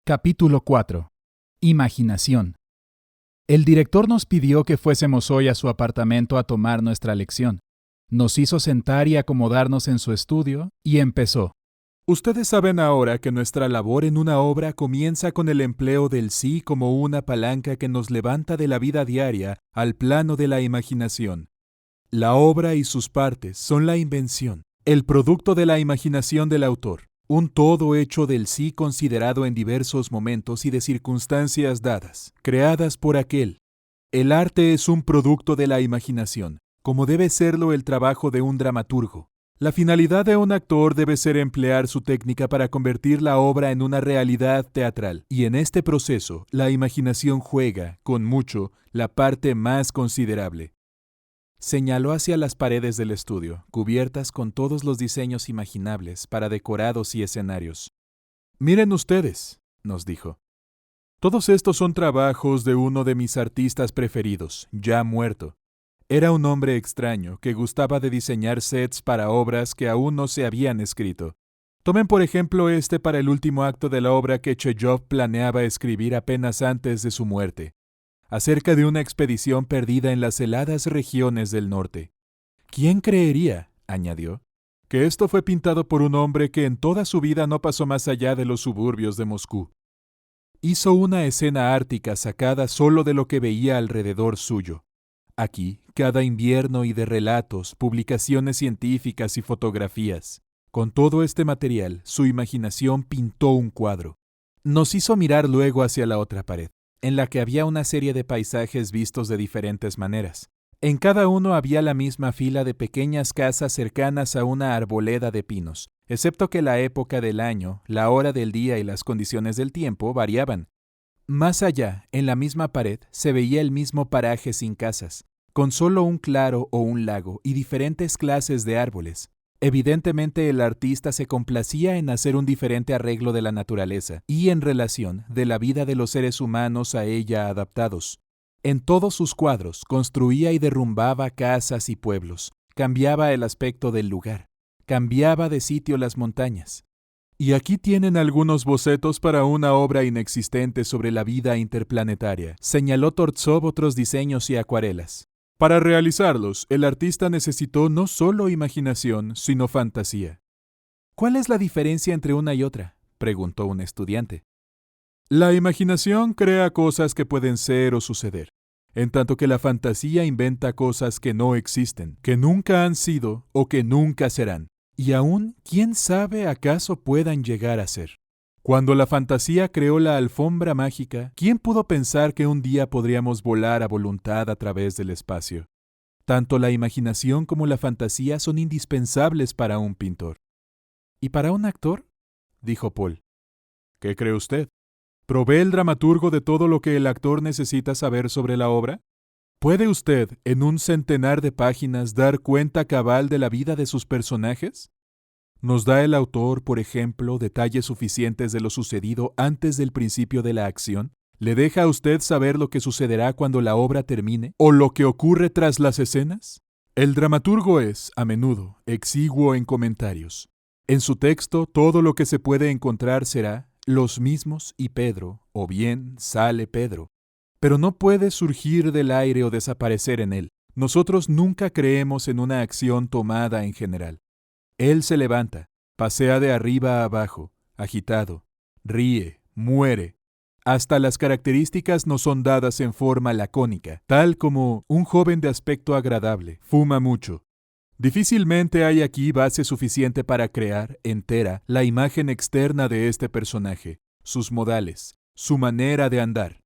Capítulo 4. Imaginación. El director nos pidió que fuésemos hoy a su apartamento a tomar nuestra lección. Nos hizo sentar y acomodarnos en su estudio y empezó. Ustedes saben ahora que nuestra labor en una obra comienza con el empleo del sí como una palanca que nos levanta de la vida diaria al plano de la imaginación. La obra y sus partes son la invención, el producto de la imaginación del autor, un todo hecho del sí considerado en diversos momentos y de circunstancias dadas, creadas por aquel. El arte es un producto de la imaginación, como debe serlo el trabajo de un dramaturgo. La finalidad de un actor debe ser emplear su técnica para convertir la obra en una realidad teatral, y en este proceso la imaginación juega, con mucho, la parte más considerable. Señaló hacia las paredes del estudio, cubiertas con todos los diseños imaginables para decorados y escenarios. «Miren ustedes», nos dijo. «Todos estos son trabajos de uno de mis artistas preferidos, ya muerto. Era un hombre extraño que gustaba de diseñar sets para obras que aún no se habían escrito. Tomen por ejemplo este para el último acto de la obra que Chejov planeaba escribir apenas antes de su muerte, acerca de una expedición perdida en las heladas regiones del norte. ¿Quién creería, añadió, que esto fue pintado por un hombre que en toda su vida no pasó más allá de los suburbios de Moscú? Hizo una escena ártica sacada solo de lo que veía alrededor suyo. Aquí, cada invierno y de relatos, publicaciones científicas y fotografías. Con todo este material, su imaginación pintó un cuadro. Nos hizo mirar luego hacia la otra pared, en la que había una serie de paisajes vistos de diferentes maneras. En cada uno había la misma fila de pequeñas casas cercanas a una arboleda de pinos, excepto que la época del año, la hora del día y las condiciones del tiempo variaban. Más allá, en la misma pared, se veía el mismo paraje sin casas, con solo un claro o un lago y diferentes clases de árboles. Evidentemente el artista se complacía en hacer un diferente arreglo de la naturaleza y en relación de la vida de los seres humanos a ella adaptados. En todos sus cuadros construía y derrumbaba casas y pueblos, cambiaba el aspecto del lugar, cambiaba de sitio las montañas. Y aquí tienen algunos bocetos para una obra inexistente sobre la vida interplanetaria. Señaló Tortsov otros diseños y acuarelas. Para realizarlos, el artista necesitó no solo imaginación, sino fantasía. ¿Cuál es la diferencia entre una y otra?, preguntó un estudiante. La imaginación crea cosas que pueden ser o suceder, en tanto que la fantasía inventa cosas que no existen, que nunca han sido o que nunca serán. Y aún, ¿quién sabe acaso puedan llegar a ser? Cuando la fantasía creó la alfombra mágica, ¿quién pudo pensar que un día podríamos volar a voluntad a través del espacio? Tanto la imaginación como la fantasía son indispensables para un pintor. ¿Y para un actor?, dijo Paul. ¿Qué cree usted? ¿Provee el dramaturgo de todo lo que el actor necesita saber sobre la obra? ¿Puede usted, en un centenar de páginas, dar cuenta cabal de la vida de sus personajes? ¿Nos da el autor, por ejemplo, detalles suficientes de lo sucedido antes del principio de la acción? ¿Le deja a usted saber lo que sucederá cuando la obra termine? ¿O lo que ocurre tras las escenas? El dramaturgo es, a menudo, exiguo en comentarios. En su texto, todo lo que se puede encontrar será los mismos y Pedro, o bien sale Pedro. Pero no puede surgir del aire o desaparecer en él. Nosotros nunca creemos en una acción tomada en general. Él se levanta, pasea de arriba a abajo, agitado, ríe, muere. Hasta las características nos son dadas en forma lacónica, tal como un joven de aspecto agradable, fuma mucho. Difícilmente hay aquí base suficiente para crear, entera, la imagen externa de este personaje, sus modales, su manera de andar.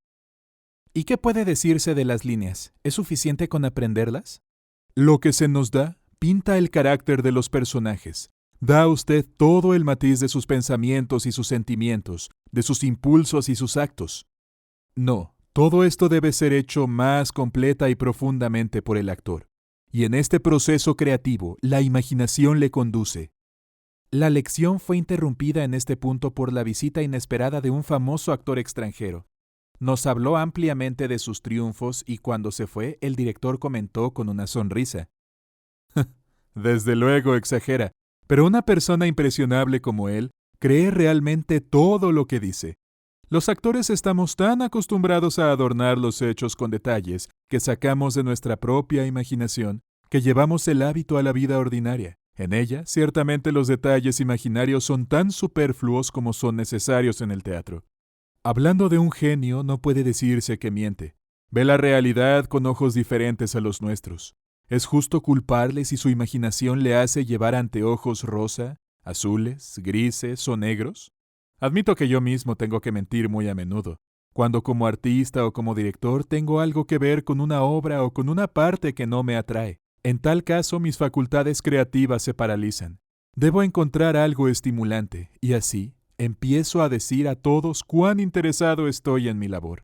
¿Y qué puede decirse de las líneas? ¿Es suficiente con aprenderlas? Lo que se nos da pinta el carácter de los personajes. Da a usted todo el matiz de sus pensamientos y sus sentimientos, de sus impulsos y sus actos. No, todo esto debe ser hecho más completa y profundamente por el actor. Y en este proceso creativo, la imaginación le conduce. La lección fue interrumpida en este punto por la visita inesperada de un famoso actor extranjero. Nos habló ampliamente de sus triunfos y cuando se fue, el director comentó con una sonrisa. Desde luego exagera, pero una persona impresionable como él cree realmente todo lo que dice. Los actores estamos tan acostumbrados a adornar los hechos con detalles que sacamos de nuestra propia imaginación que llevamos el hábito a la vida ordinaria. En ella, ciertamente los detalles imaginarios son tan superfluos como son necesarios en el teatro. Hablando de un genio, no puede decirse que miente. Ve la realidad con ojos diferentes a los nuestros. ¿Es justo culparle si su imaginación le hace llevar anteojos rosa, azules, grises o negros? Admito que yo mismo tengo que mentir muy a menudo, cuando como artista o como director tengo algo que ver con una obra o con una parte que no me atrae. En tal caso, mis facultades creativas se paralizan. Debo encontrar algo estimulante, y así empiezo a decir a todos cuán interesado estoy en mi labor.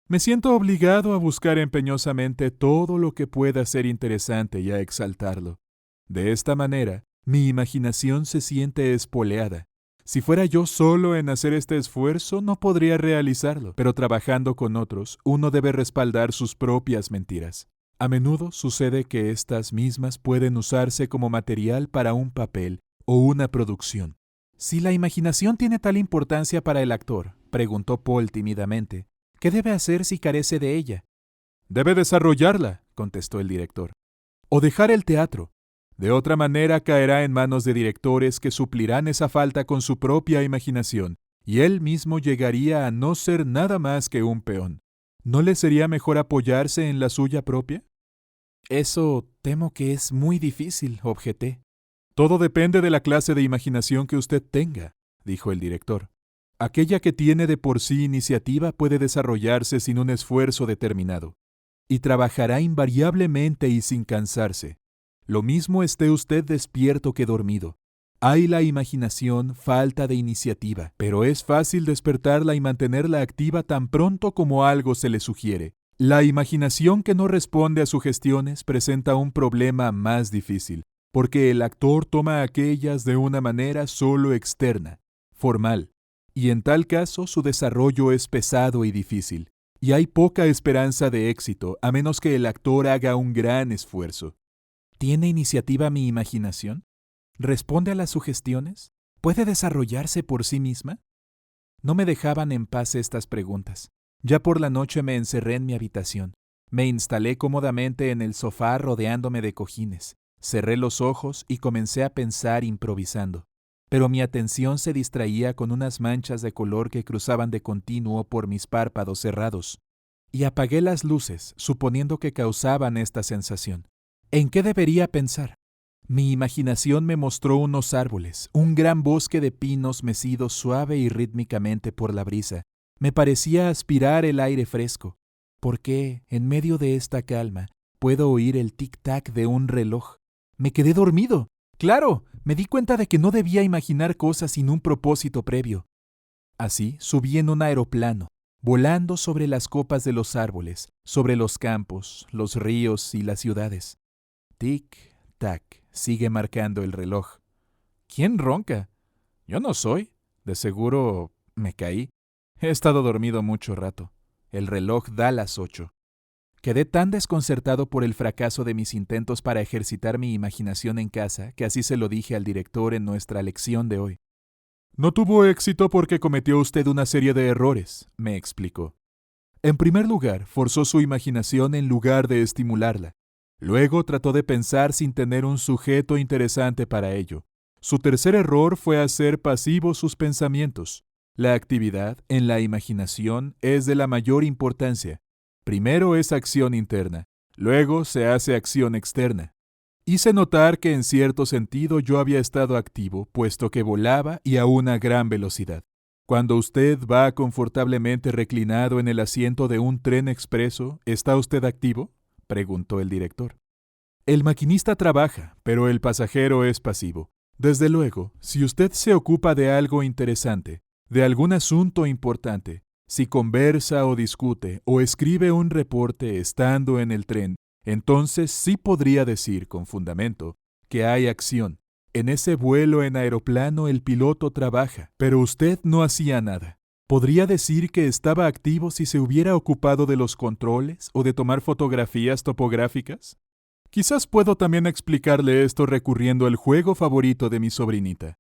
Me siento obligado a buscar empeñosamente todo lo que pueda ser interesante y a exaltarlo. De esta manera, mi imaginación se siente espoleada. Si fuera yo solo en hacer este esfuerzo, no podría realizarlo, pero trabajando con otros, uno debe respaldar sus propias mentiras. A menudo sucede que estas mismas pueden usarse como material para un papel o una producción. Si la imaginación tiene tal importancia para el actor, preguntó Paul tímidamente, ¿qué debe hacer si carece de ella? Debe desarrollarla, contestó el director, o dejar el teatro. De otra manera caerá en manos de directores que suplirán esa falta con su propia imaginación, y él mismo llegaría a no ser nada más que un peón. ¿No le sería mejor apoyarse en la suya propia? Eso temo que es muy difícil, objeté. Todo depende de la clase de imaginación que usted tenga, dijo el director. Aquella que tiene de por sí iniciativa puede desarrollarse sin un esfuerzo determinado, y trabajará invariablemente y sin cansarse. Lo mismo esté usted despierto que dormido. Hay la imaginación, falta de iniciativa, pero es fácil despertarla y mantenerla activa tan pronto como algo se le sugiere. La imaginación que no responde a sugestiones presenta un problema más difícil, porque el actor toma aquellas de una manera solo externa, formal, y en tal caso su desarrollo es pesado y difícil, y hay poca esperanza de éxito a menos que el actor haga un gran esfuerzo. ¿Tiene iniciativa mi imaginación? ¿Responde a las sugestiones? ¿Puede desarrollarse por sí misma? No me dejaban en paz estas preguntas. Ya por la noche me encerré en mi habitación. Me instalé cómodamente en el sofá rodeándome de cojines. Cerré los ojos y comencé a pensar improvisando. Pero mi atención se distraía con unas manchas de color que cruzaban de continuo por mis párpados cerrados. Y apagué las luces, suponiendo que causaban esta sensación. ¿En qué debería pensar? Mi imaginación me mostró unos árboles, un gran bosque de pinos mecidos suave y rítmicamente por la brisa. Me parecía aspirar el aire fresco, porque, en medio de esta calma, puedo oír el tic-tac de un reloj. Me quedé dormido. Claro, me di cuenta de que no debía imaginar cosas sin un propósito previo. Así subí en un aeroplano, volando sobre las copas de los árboles, sobre los campos, los ríos y las ciudades. Tic-tac, sigue marcando el reloj. ¿Quién ronca? Yo no soy. De seguro me caí. He estado dormido mucho rato. El reloj da las 8. Quedé tan desconcertado por el fracaso de mis intentos para ejercitar mi imaginación en casa que así se lo dije al director en nuestra lección de hoy. No tuvo éxito porque cometió usted una serie de errores, me explicó. En primer lugar, forzó su imaginación en lugar de estimularla. Luego trató de pensar sin tener un sujeto interesante para ello. Su tercer error fue hacer pasivos sus pensamientos. La actividad en la imaginación es de la mayor importancia. Primero es acción interna, luego se hace acción externa. Hice notar que en cierto sentido yo había estado activo, puesto que volaba y a una gran velocidad. Cuando usted va confortablemente reclinado en el asiento de un tren expreso, ¿está usted activo?, preguntó el director. El maquinista trabaja, pero el pasajero es pasivo. Desde luego, si usted se ocupa de algo interesante, de algún asunto importante, si conversa o discute o escribe un reporte estando en el tren, entonces sí podría decir con fundamento que hay acción. En ese vuelo en aeroplano el piloto trabaja, pero usted no hacía nada. ¿Podría decir que estaba activo si se hubiera ocupado de los controles o de tomar fotografías topográficas? Quizás puedo también explicarle esto recurriendo al juego favorito de mi sobrinita.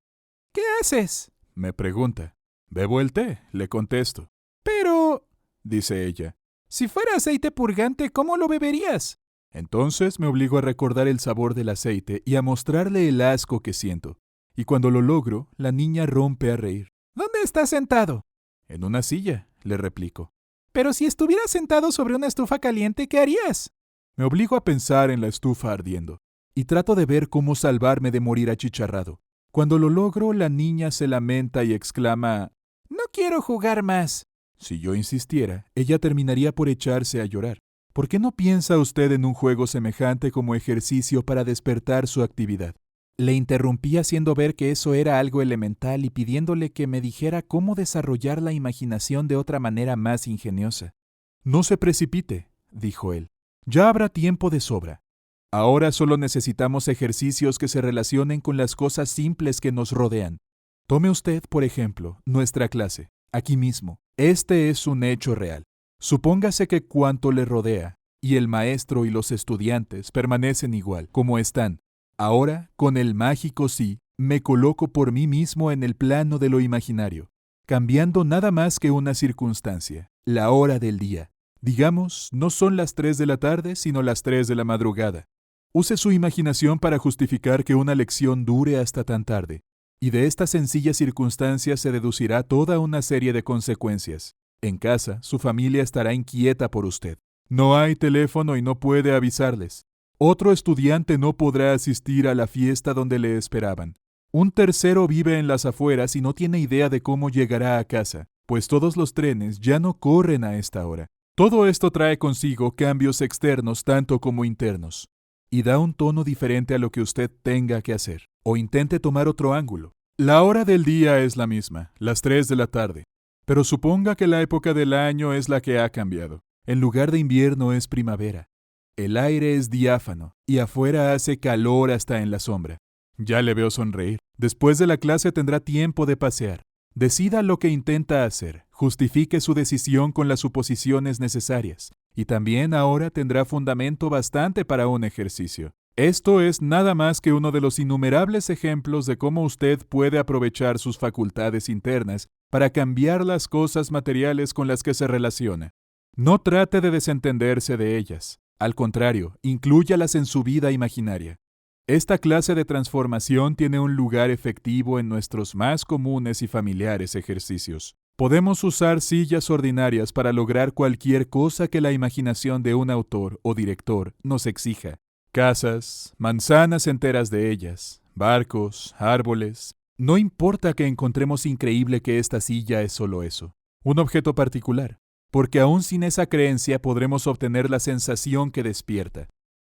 ¿Qué haces?, me pregunta. Bebo el té, le contesto. Pero, dice ella, si fuera aceite purgante, ¿cómo lo beberías? Entonces me obligo a recordar el sabor del aceite y a mostrarle el asco que siento. Y cuando lo logro, la niña rompe a reír. ¿Dónde estás sentado? En una silla, le replico. Pero si estuvieras sentado sobre una estufa caliente, ¿qué harías? Me obligo a pensar en la estufa ardiendo, y trato de ver cómo salvarme de morir achicharrado. Cuando lo logro, la niña se lamenta y exclama, «No quiero jugar más». Si yo insistiera, ella terminaría por echarse a llorar. ¿Por qué no piensa usted en un juego semejante como ejercicio para despertar su actividad? Le interrumpí haciendo ver que eso era algo elemental y pidiéndole que me dijera cómo desarrollar la imaginación de otra manera más ingeniosa. «No se precipite», dijo él. «Ya habrá tiempo de sobra. Ahora solo necesitamos ejercicios que se relacionen con las cosas simples que nos rodean. Tome usted, por ejemplo, nuestra clase, aquí mismo. Este es un hecho real. Supóngase que cuanto le rodea, y el maestro y los estudiantes permanecen igual, como están. Ahora, con el mágico sí, me coloco por mí mismo en el plano de lo imaginario, cambiando nada más que una circunstancia, la hora del día. Digamos, no son las 3 de la tarde, sino las 3 de la madrugada. Use su imaginación para justificar que una lección dure hasta tan tarde, y de esta sencilla circunstancia se deducirá toda una serie de consecuencias. En casa, su familia estará inquieta por usted. No hay teléfono y no puede avisarles. Otro estudiante no podrá asistir a la fiesta donde le esperaban. Un tercero vive en las afueras y no tiene idea de cómo llegará a casa, pues todos los trenes ya no corren a esta hora. Todo esto trae consigo cambios externos tanto como internos, y da un tono diferente a lo que usted tenga que hacer, o intente tomar otro ángulo. La hora del día es la misma, las 3 de la tarde, pero suponga que la época del año es la que ha cambiado. En lugar de invierno es primavera. El aire es diáfano y afuera hace calor hasta en la sombra. Ya le veo sonreír. Después de la clase tendrá tiempo de pasear. Decida lo que intenta hacer. Justifique su decisión con las suposiciones necesarias. Y también ahora tendrá fundamento bastante para un ejercicio. Esto es nada más que uno de los innumerables ejemplos de cómo usted puede aprovechar sus facultades internas para cambiar las cosas materiales con las que se relaciona. No trate de desentenderse de ellas. Al contrario, inclúyalas en su vida imaginaria. Esta clase de transformación tiene un lugar efectivo en nuestros más comunes y familiares ejercicios. Podemos usar sillas ordinarias para lograr cualquier cosa que la imaginación de un autor o director nos exija. Casas, manzanas enteras de ellas, barcos, árboles. No importa que encontremos increíble que esta silla es solo eso, un objeto particular, porque aún sin esa creencia podremos obtener la sensación que despierta.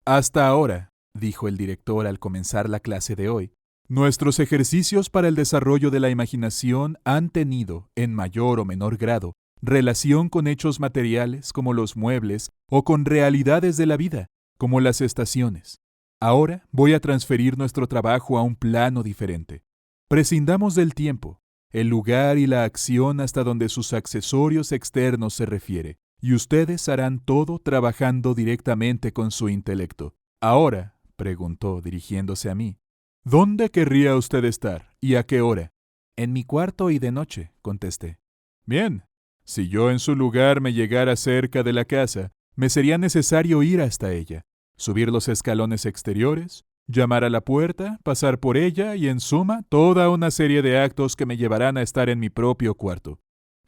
Hasta ahora, dijo el director al comenzar la clase de hoy, nuestros ejercicios para el desarrollo de la imaginación han tenido, en mayor o menor grado, relación con hechos materiales como los muebles o con realidades de la vida, como las estaciones. Ahora voy a transferir nuestro trabajo a un plano diferente. Prescindamos del tiempo, el lugar y la acción hasta donde sus accesorios externos se refiere, y ustedes harán todo trabajando directamente con su intelecto. Ahora, preguntó dirigiéndose a mí, ¿dónde querría usted estar y a qué hora? En mi cuarto y de noche, contesté. Bien, si yo en su lugar me llegara cerca de la casa, me sería necesario ir hasta ella, subir los escalones exteriores, llamar a la puerta, pasar por ella y, en suma, toda una serie de actos que me llevarán a estar en mi propio cuarto.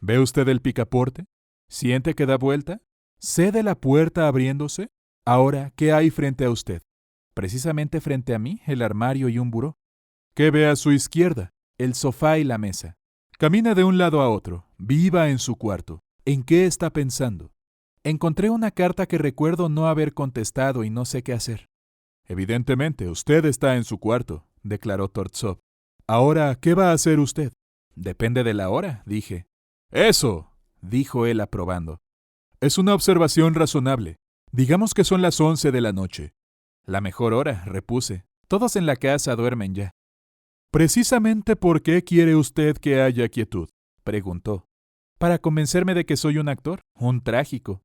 ¿Ve usted el picaporte? ¿Siente que da vuelta? ¿Sé de la puerta abriéndose? Ahora, ¿qué hay frente a usted? Precisamente frente a mí, el armario y un buró. ¿Qué ve a su izquierda? El sofá y la mesa. Camina de un lado a otro, viva en su cuarto. ¿En qué está pensando? Encontré una carta que recuerdo no haber contestado y no sé qué hacer. Evidentemente, usted está en su cuarto, declaró Tortsov. Ahora, ¿qué va a hacer usted? Depende de la hora, dije. ¡Eso!, dijo él aprobando. Es una observación razonable. Digamos que son las 11 de la noche. La mejor hora, repuse. Todos en la casa duermen ya. ¿Precisamente por qué quiere usted que haya quietud?, preguntó. Para convencerme de que soy un actor, un trágico.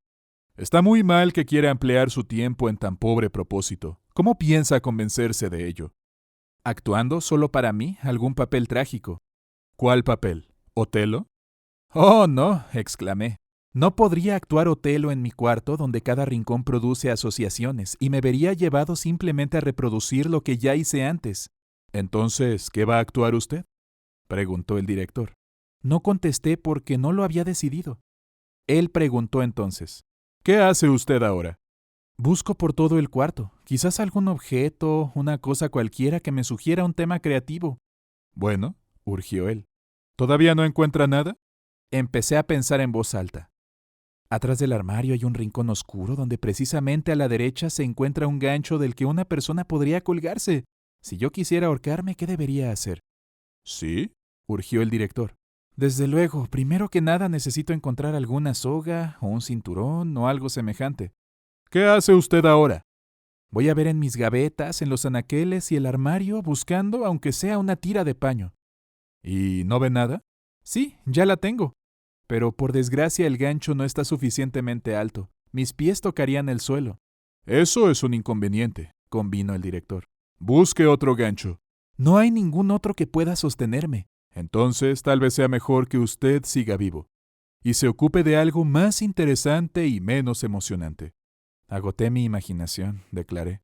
Está muy mal que quiera emplear su tiempo en tan pobre propósito. ¿Cómo piensa convencerse de ello? Actuando solo para mí algún papel trágico. ¿Cuál papel? ¿Otelo? Oh, no, exclamé. No podría actuar Otelo en mi cuarto donde cada rincón produce asociaciones y me vería llevado simplemente a reproducir lo que ya hice antes. Entonces, ¿qué va a actuar usted?, preguntó el director. No contesté porque no lo había decidido. Él preguntó entonces. ¿Qué hace usted ahora? Busco por todo el cuarto, quizás algún objeto, una cosa cualquiera que me sugiera un tema creativo. Bueno, urgió él. ¿Todavía no encuentra nada? Empecé a pensar en voz alta. Atrás del armario hay un rincón oscuro donde precisamente a la derecha se encuentra un gancho del que una persona podría colgarse. Si yo quisiera ahorcarme, ¿qué debería hacer? ¿Sí?, urgió el director. Desde luego, primero que nada necesito encontrar alguna soga o un cinturón o algo semejante. ¿Qué hace usted ahora? Voy a ver en mis gavetas, en los anaqueles y el armario, buscando aunque sea una tira de paño. ¿Y no ve nada? Sí, ya la tengo. Pero por desgracia el gancho no está suficientemente alto. Mis pies tocarían el suelo. Eso es un inconveniente, convino el director. Busque otro gancho. No hay ningún otro que pueda sostenerme. Entonces tal vez sea mejor que usted siga vivo y se ocupe de algo más interesante y menos emocionante. Agoté mi imaginación, declaré.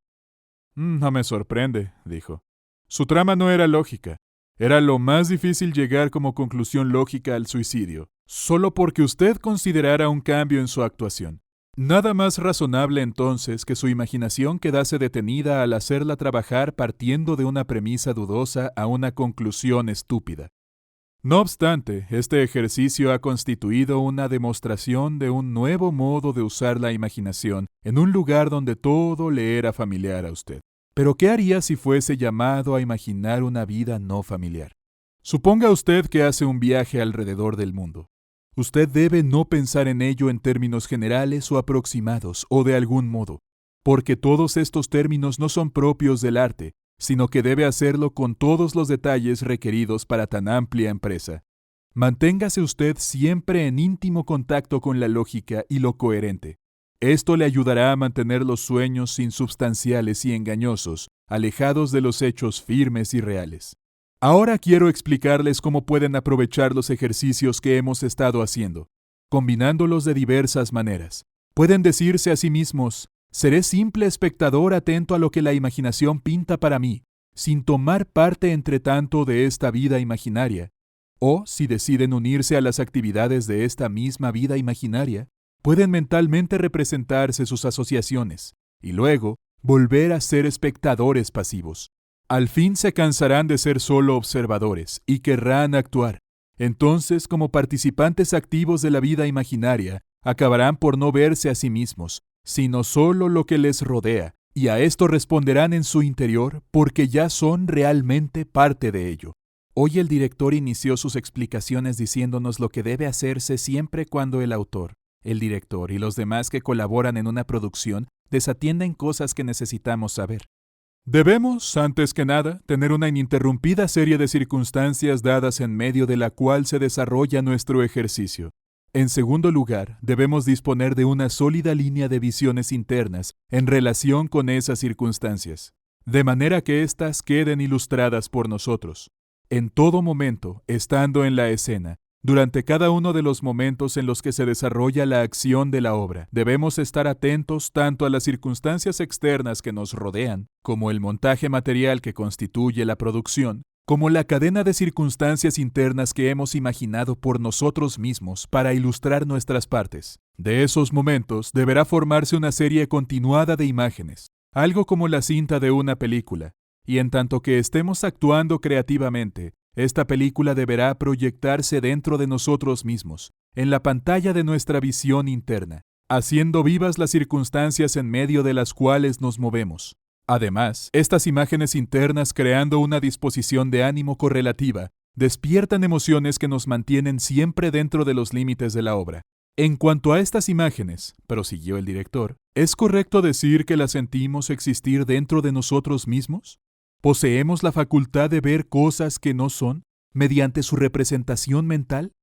No me sorprende, dijo. Su trama no era lógica. Era lo más difícil llegar como conclusión lógica al suicidio, solo porque usted considerara un cambio en su actuación. Nada más razonable entonces que su imaginación quedase detenida al hacerla trabajar partiendo de una premisa dudosa a una conclusión estúpida. No obstante, este ejercicio ha constituido una demostración de un nuevo modo de usar la imaginación en un lugar donde todo le era familiar a usted. Pero ¿qué haría si fuese llamado a imaginar una vida no familiar? Suponga usted que hace un viaje alrededor del mundo. Usted debe no pensar en ello en términos generales o aproximados o de algún modo, porque todos estos términos no son propios del arte, sino que debe hacerlo con todos los detalles requeridos para tan amplia empresa. Manténgase usted siempre en íntimo contacto con la lógica y lo coherente. Esto le ayudará a mantener los sueños insubstanciales y engañosos, alejados de los hechos firmes y reales. Ahora quiero explicarles cómo pueden aprovechar los ejercicios que hemos estado haciendo, combinándolos de diversas maneras. Pueden decirse a sí mismos: seré simple espectador atento a lo que la imaginación pinta para mí, sin tomar parte entre tanto de esta vida imaginaria. O, si deciden unirse a las actividades de esta misma vida imaginaria, pueden mentalmente representarse sus asociaciones y luego volver a ser espectadores pasivos. Al fin se cansarán de ser solo observadores y querrán actuar. Entonces, como participantes activos de la vida imaginaria, acabarán por no verse a sí mismos, sino solo lo que les rodea, y a esto responderán en su interior porque ya son realmente parte de ello. Hoy el director inició sus explicaciones diciéndonos lo que debe hacerse siempre cuando el autor, el director y los demás que colaboran en una producción desatienden cosas que necesitamos saber. Debemos, antes que nada, tener una ininterrumpida serie de circunstancias dadas en medio de la cual se desarrolla nuestro ejercicio. En segundo lugar, debemos disponer de una sólida línea de visiones internas en relación con esas circunstancias, de manera que éstas queden ilustradas por nosotros. En todo momento, estando en la escena, durante cada uno de los momentos en los que se desarrolla la acción de la obra, debemos estar atentos tanto a las circunstancias externas que nos rodean, como el montaje material que constituye la producción, como la cadena de circunstancias internas que hemos imaginado por nosotros mismos para ilustrar nuestras partes. De esos momentos deberá formarse una serie continuada de imágenes, algo como la cinta de una película, y en tanto que estemos actuando creativamente, esta película deberá proyectarse dentro de nosotros mismos, en la pantalla de nuestra visión interna, haciendo vivas las circunstancias en medio de las cuales nos movemos. Además, estas imágenes internas, creando una disposición de ánimo correlativa, despiertan emociones que nos mantienen siempre dentro de los límites de la obra. En cuanto a estas imágenes, prosiguió el director, ¿es correcto decir que las sentimos existir dentro de nosotros mismos? ¿Poseemos la facultad de ver cosas que no son, mediante su representación mental?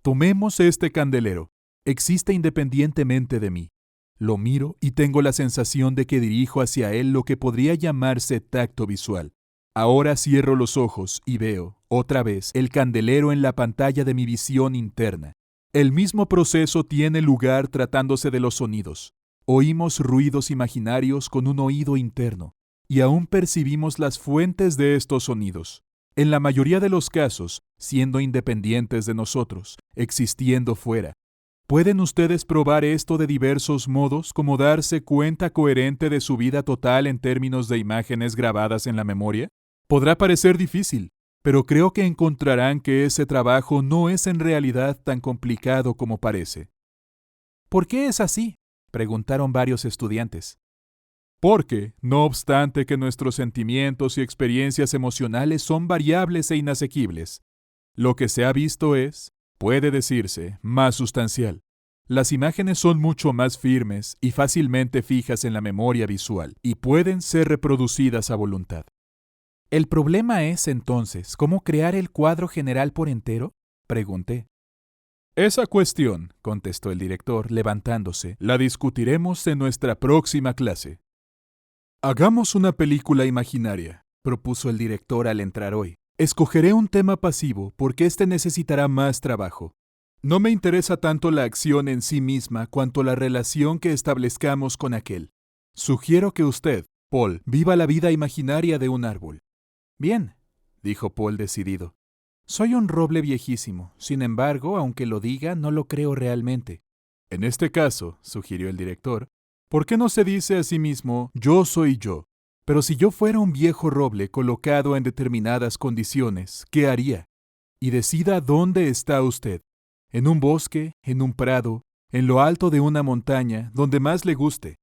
Tomemos este candelero. Existe independientemente de mí. Lo miro y tengo la sensación de que dirijo hacia él lo que podría llamarse tacto visual. Ahora cierro los ojos y veo, otra vez, el candelero en la pantalla de mi visión interna. El mismo proceso tiene lugar tratándose de los sonidos. Oímos ruidos imaginarios con un oído interno, y aún percibimos las fuentes de estos sonidos, en la mayoría de los casos, siendo independientes de nosotros, existiendo fuera. ¿Pueden ustedes probar esto de diversos modos, como darse cuenta coherente de su vida total en términos de imágenes grabadas en la memoria? Podrá parecer difícil, pero creo que encontrarán que ese trabajo no es en realidad tan complicado como parece. ¿Por qué es así?, preguntaron varios estudiantes. Porque, no obstante que nuestros sentimientos y experiencias emocionales son variables e inasequibles, lo que se ha visto es, puede decirse, más sustancial. Las imágenes son mucho más firmes y fácilmente fijas en la memoria visual y pueden ser reproducidas a voluntad. ¿El problema es, entonces, cómo crear el cuadro general por entero?, pregunté. Esa cuestión, contestó el director, levantándose, la discutiremos en nuestra próxima clase. Hagamos una película imaginaria, propuso el director al entrar hoy. Escogeré un tema pasivo porque este necesitará más trabajo. No me interesa tanto la acción en sí misma cuanto la relación que establezcamos con aquel. Sugiero que usted, Paul, viva la vida imaginaria de un árbol. Bien, dijo Paul decidido. Soy un roble viejísimo. Sin embargo, aunque lo diga, no lo creo realmente. En este caso, sugirió el director, ¿por qué no se dice a sí mismo, yo soy yo? Pero si yo fuera un viejo roble colocado en determinadas condiciones, ¿qué haría? Y decida dónde está usted. En un bosque, en un prado, en lo alto de una montaña, donde más le guste.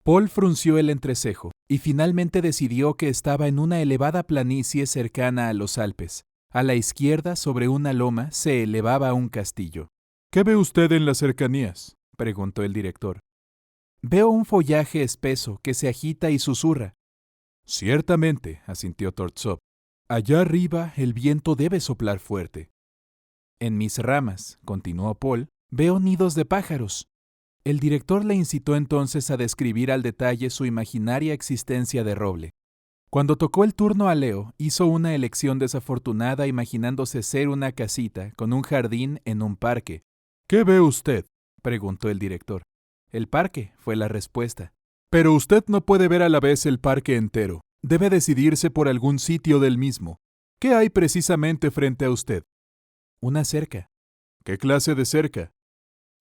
Paul frunció el entrecejo y finalmente decidió que estaba en una elevada planicie cercana a los Alpes. A la izquierda, sobre una loma, se elevaba un castillo. ¿Qué ve usted en las cercanías?, preguntó el director. Veo un follaje espeso que se agita y susurra. Ciertamente, asintió Tortsov. Allá arriba el viento debe soplar fuerte. En mis ramas, continuó Paul, veo nidos de pájaros. El director le incitó entonces a describir al detalle su imaginaria existencia de roble. Cuando tocó el turno a Leo, hizo una elección desafortunada imaginándose ser una casita con un jardín en un parque. ¿Qué ve usted?, preguntó el director. El parque, fue la respuesta. Pero usted no puede ver a la vez el parque entero. Debe decidirse por algún sitio del mismo. ¿Qué hay precisamente frente a usted? Una cerca. ¿Qué clase de cerca?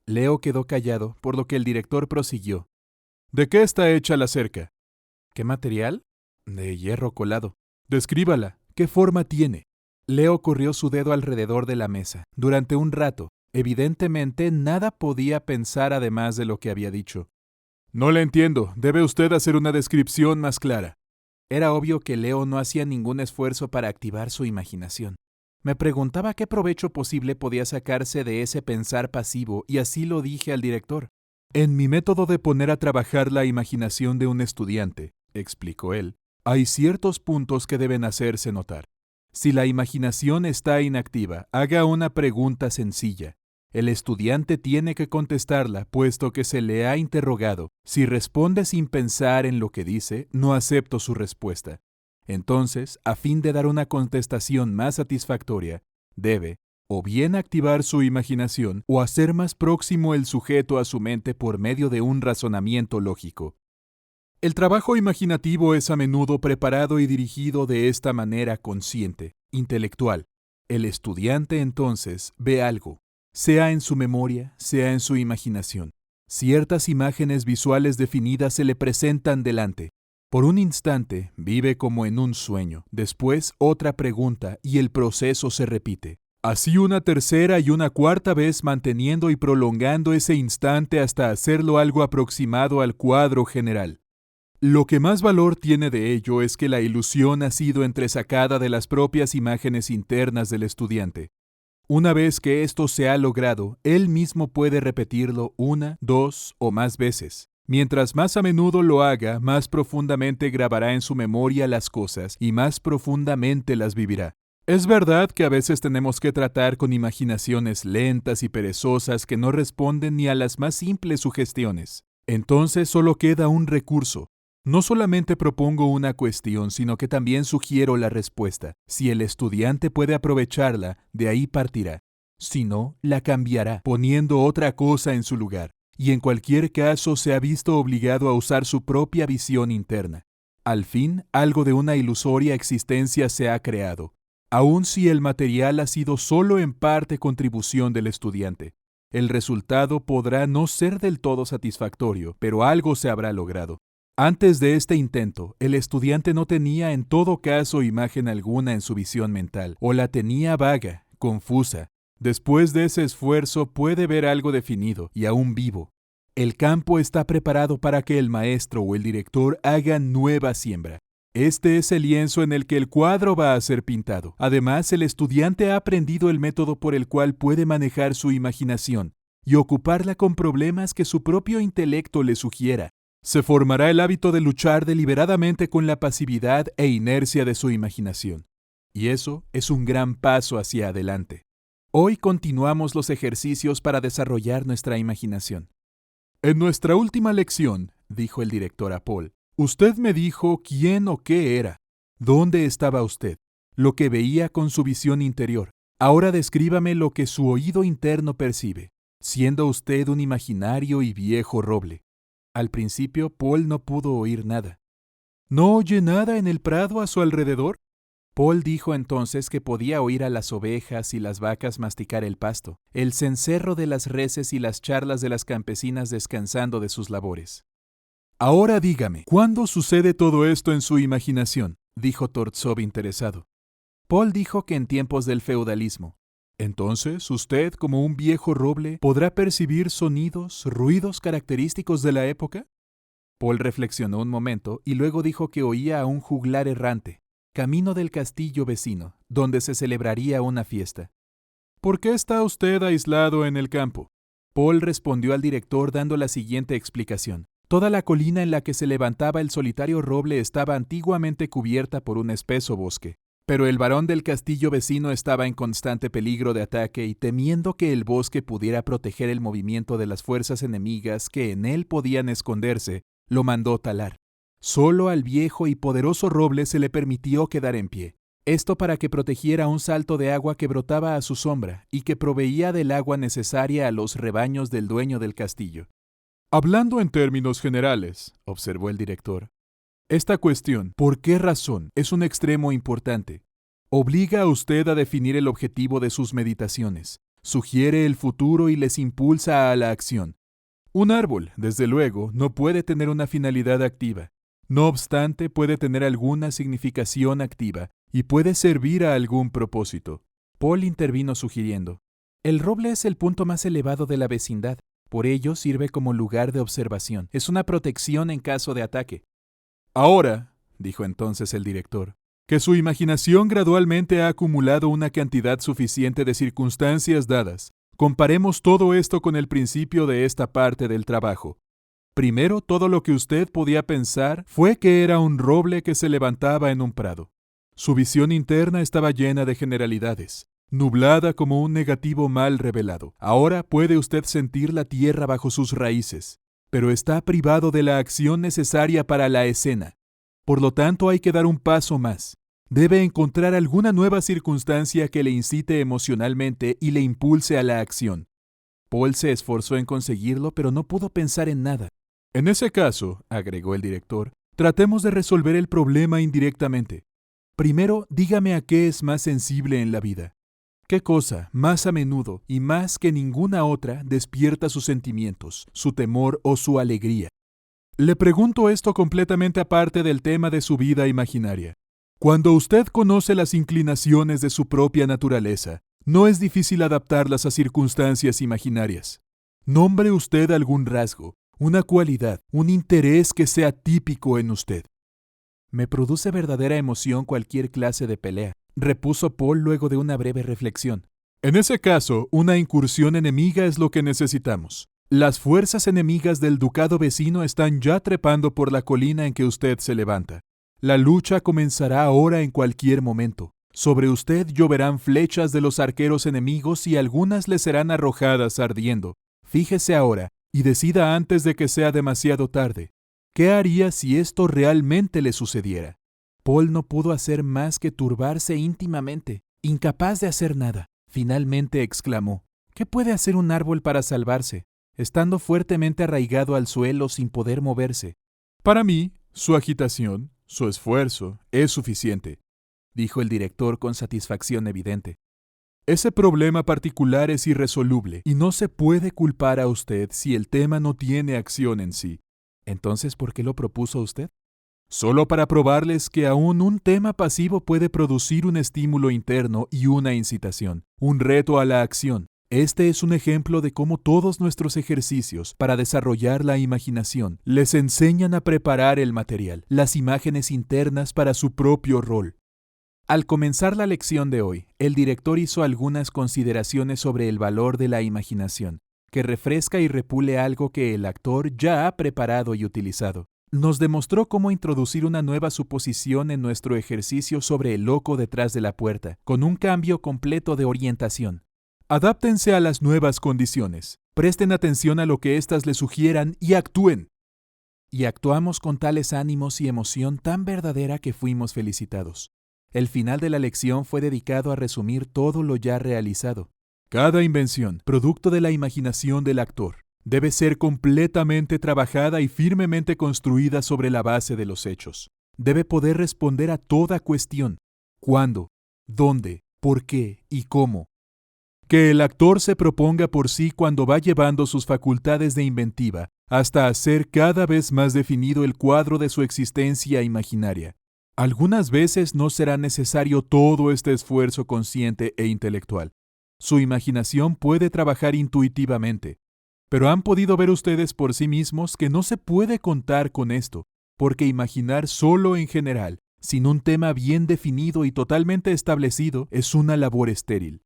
Leo quedó callado, por lo que el director prosiguió. ¿De qué está hecha la cerca? ¿Qué material? De hierro colado. Descríbala. ¿Qué forma tiene? Leo corrió su dedo alrededor de la mesa. Durante un rato, evidentemente nada podía pensar además de lo que había dicho. No le entiendo. Debe usted hacer una descripción más clara. Era obvio que Leo no hacía ningún esfuerzo para activar su imaginación. Me preguntaba qué provecho posible podía sacarse de ese pensar pasivo y así lo dije al director. En mi método de poner a trabajar la imaginación de un estudiante, explicó él, hay ciertos puntos que deben hacerse notar. Si la imaginación está inactiva, haga una pregunta sencilla. El estudiante tiene que contestarla, puesto que se le ha interrogado. Si responde sin pensar en lo que dice, no acepto su respuesta. Entonces, a fin de dar una contestación más satisfactoria, debe o bien activar su imaginación o hacer más próximo el sujeto a su mente por medio de un razonamiento lógico. El trabajo imaginativo es a menudo preparado y dirigido de esta manera consciente, intelectual. El estudiante entonces ve algo, sea en su memoria, sea en su imaginación. Ciertas imágenes visuales definidas se le presentan delante. Por un instante vive como en un sueño, después otra pregunta y el proceso se repite. Así una tercera y una cuarta vez manteniendo y prolongando ese instante hasta hacerlo algo aproximado al cuadro general. Lo que más valor tiene de ello es que la ilusión ha sido entresacada de las propias imágenes internas del estudiante. Una vez que esto se ha logrado, él mismo puede repetirlo una, dos o más veces. Mientras más a menudo lo haga, más profundamente grabará en su memoria las cosas y más profundamente las vivirá. Es verdad que a veces tenemos que tratar con imaginaciones lentas y perezosas que no responden ni a las más simples sugestiones. Entonces solo queda un recurso. No solamente propongo una cuestión, sino que también sugiero la respuesta. Si el estudiante puede aprovecharla, de ahí partirá. Si no, la cambiará, poniendo otra cosa en su lugar, y en cualquier caso se ha visto obligado a usar su propia visión interna. Al fin, algo de una ilusoria existencia se ha creado, aun si el material ha sido solo en parte contribución del estudiante. El resultado podrá no ser del todo satisfactorio, pero algo se habrá logrado. Antes de este intento, el estudiante no tenía en todo caso imagen alguna en su visión mental, o la tenía vaga, confusa. Después de ese esfuerzo puede ver algo definido y aún vivo. El campo está preparado para que el maestro o el director hagan nueva siembra. Este es el lienzo en el que el cuadro va a ser pintado. Además, el estudiante ha aprendido el método por el cual puede manejar su imaginación y ocuparla con problemas que su propio intelecto le sugiera. Se formará el hábito de luchar deliberadamente con la pasividad e inercia de su imaginación. Y eso es un gran paso hacia adelante. Hoy continuamos los ejercicios para desarrollar nuestra imaginación. En nuestra última lección, dijo el director a Paul, usted me dijo quién o qué era, dónde estaba usted, lo que veía con su visión interior. Ahora descríbame lo que su oído interno percibe, siendo usted un imaginario y viejo roble. Al principio, Paul no pudo oír nada. ¿No oye nada en el prado a su alrededor? Paul dijo entonces que podía oír a las ovejas y las vacas masticar el pasto, el cencerro de las reses y las charlas de las campesinas descansando de sus labores. Ahora dígame, ¿cuándo sucede todo esto en su imaginación?, dijo Tortsov interesado. Paul dijo que en tiempos del feudalismo. Entonces, usted, como un viejo roble, ¿podrá percibir sonidos, ruidos característicos de la época? Paul reflexionó un momento y luego dijo que oía a un juglar errante, camino del castillo vecino, donde se celebraría una fiesta. ¿Por qué está usted aislado en el campo? Paul respondió al director dando la siguiente explicación. Toda la colina en la que se levantaba el solitario roble estaba antiguamente cubierta por un espeso bosque. Pero el varón del castillo vecino estaba en constante peligro de ataque y temiendo que el bosque pudiera proteger el movimiento de las fuerzas enemigas que en él podían esconderse, lo mandó talar. Solo al viejo y poderoso roble se le permitió quedar en pie. Esto para que protegiera un salto de agua que brotaba a su sombra y que proveía del agua necesaria a los rebaños del dueño del castillo. Hablando en términos generales, observó el director, esta cuestión, ¿por qué razón?, es un extremo importante. Obliga a usted a definir el objetivo de sus meditaciones, sugiere el futuro y les impulsa a la acción. Un árbol, desde luego, no puede tener una finalidad activa. No obstante, puede tener alguna significación activa y puede servir a algún propósito. Paul intervino sugiriendo, el roble es el punto más elevado de la vecindad, por ello sirve como lugar de observación, es una protección en caso de ataque. Ahora, dijo entonces el director, que su imaginación gradualmente ha acumulado una cantidad suficiente de circunstancias dadas, comparemos todo esto con el principio de esta parte del trabajo. Primero, todo lo que usted podía pensar fue que era un roble que se levantaba en un prado. Su visión interna estaba llena de generalidades, nublada como un negativo mal revelado. Ahora puede usted sentir la tierra bajo sus raíces, pero está privado de la acción necesaria para la escena. Por lo tanto, hay que dar un paso más. Debe encontrar alguna nueva circunstancia que le incite emocionalmente y le impulse a la acción. Paul se esforzó en conseguirlo, pero no pudo pensar en nada. En ese caso, agregó el director, tratemos de resolver el problema indirectamente. Primero, dígame a qué es más sensible en la vida. ¿Qué cosa, más a menudo y más que ninguna otra, despierta sus sentimientos, su temor o su alegría? Le pregunto esto completamente aparte del tema de su vida imaginaria. Cuando usted conoce las inclinaciones de su propia naturaleza, no es difícil adaptarlas a circunstancias imaginarias. Nombre usted algún rasgo, una cualidad, un interés que sea típico en usted. Me produce verdadera emoción cualquier clase de pelea, repuso Paul luego de una breve reflexión. En ese caso, una incursión enemiga es lo que necesitamos. Las fuerzas enemigas del ducado vecino están ya trepando por la colina en que usted se levanta. La lucha comenzará ahora en cualquier momento. Sobre usted lloverán flechas de los arqueros enemigos y algunas le serán arrojadas ardiendo. Fíjese ahora y decida antes de que sea demasiado tarde. ¿Qué haría si esto realmente le sucediera? Paul no pudo hacer más que turbarse íntimamente, incapaz de hacer nada. Finalmente exclamó: ¿qué puede hacer un árbol para salvarse, estando fuertemente arraigado al suelo sin poder moverse? Para mí, su agitación, su esfuerzo, es suficiente, dijo el director con satisfacción evidente. Ese problema particular es irresoluble y no se puede culpar a usted si el tema no tiene acción en sí. Entonces, ¿por qué lo propuso usted? Solo para probarles que aún un tema pasivo puede producir un estímulo interno y una incitación, un reto a la acción. Este es un ejemplo de cómo todos nuestros ejercicios para desarrollar la imaginación les enseñan a preparar el material, las imágenes internas para su propio rol. Al comenzar la lección de hoy, el director hizo algunas consideraciones sobre el valor de la imaginación, que refresca y repule algo que el actor ya ha preparado y utilizado. Nos demostró cómo introducir una nueva suposición en nuestro ejercicio sobre el loco detrás de la puerta, con un cambio completo de orientación. Adáptense a las nuevas condiciones, presten atención a lo que éstas les sugieran y actúen. Y actuamos con tales ánimos y emoción tan verdadera que fuimos felicitados. El final de la lección fue dedicado a resumir todo lo ya realizado. Cada invención, producto de la imaginación del actor, debe ser completamente trabajada y firmemente construida sobre la base de los hechos. Debe poder responder a toda cuestión: ¿cuándo?, ¿dónde?, ¿por qué? ¿Y cómo? Que el actor se proponga por sí cuando va llevando sus facultades de inventiva hasta hacer cada vez más definido el cuadro de su existencia imaginaria. Algunas veces no será necesario todo este esfuerzo consciente e intelectual. Su imaginación puede trabajar intuitivamente. Pero han podido ver ustedes por sí mismos que no se puede contar con esto, porque imaginar solo en general, sin un tema bien definido y totalmente establecido, es una labor estéril.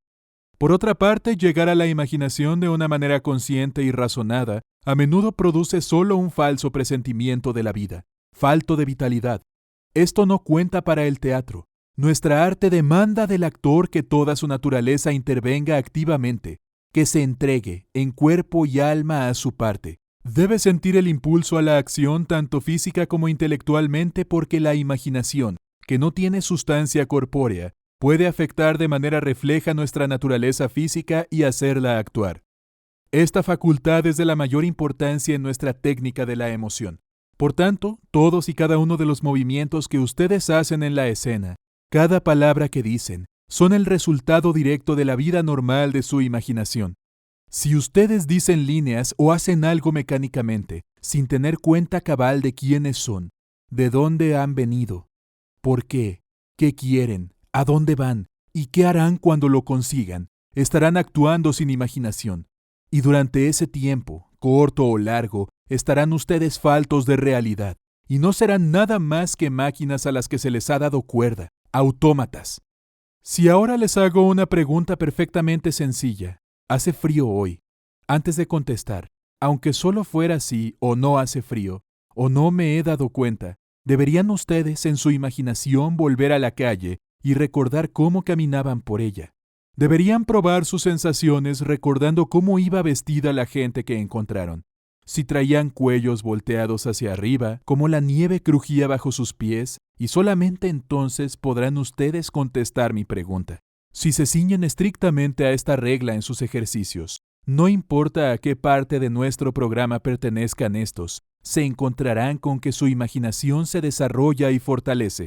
Por otra parte, llegar a la imaginación de una manera consciente y razonada a menudo produce solo un falso presentimiento de la vida, falto de vitalidad. Esto no cuenta para el teatro. Nuestra arte demanda del actor que toda su naturaleza intervenga activamente, que se entregue en cuerpo y alma a su parte. Debe sentir el impulso a la acción tanto física como intelectualmente, porque la imaginación, que no tiene sustancia corpórea, puede afectar de manera refleja nuestra naturaleza física y hacerla actuar. Esta facultad es de la mayor importancia en nuestra técnica de la emoción. Por tanto, todos y cada uno de los movimientos que ustedes hacen en la escena, cada palabra que dicen, son el resultado directo de la vida normal de su imaginación. Si ustedes dicen líneas o hacen algo mecánicamente, sin tener cuenta cabal de quiénes son, de dónde han venido, por qué quieren, a dónde van y qué harán cuando lo consigan, estarán actuando sin imaginación. Y durante ese tiempo, corto o largo, estarán ustedes faltos de realidad, y no serán nada más que máquinas a las que se les ha dado cuerda, autómatas. Si ahora les hago una pregunta perfectamente sencilla: ¿hace frío hoy? Antes de contestar, aunque solo fuera así, o no hace frío, o no me he dado cuenta, deberían ustedes en su imaginación volver a la calle y recordar cómo caminaban por ella. Deberían probar sus sensaciones recordando cómo iba vestida la gente que encontraron. Si traían cuellos volteados hacia arriba, cómo la nieve crujía bajo sus pies, y solamente entonces podrán ustedes contestar mi pregunta. Si se ciñen estrictamente a esta regla en sus ejercicios, no importa a qué parte de nuestro programa pertenezcan estos, se encontrarán con que su imaginación se desarrolla y fortalece.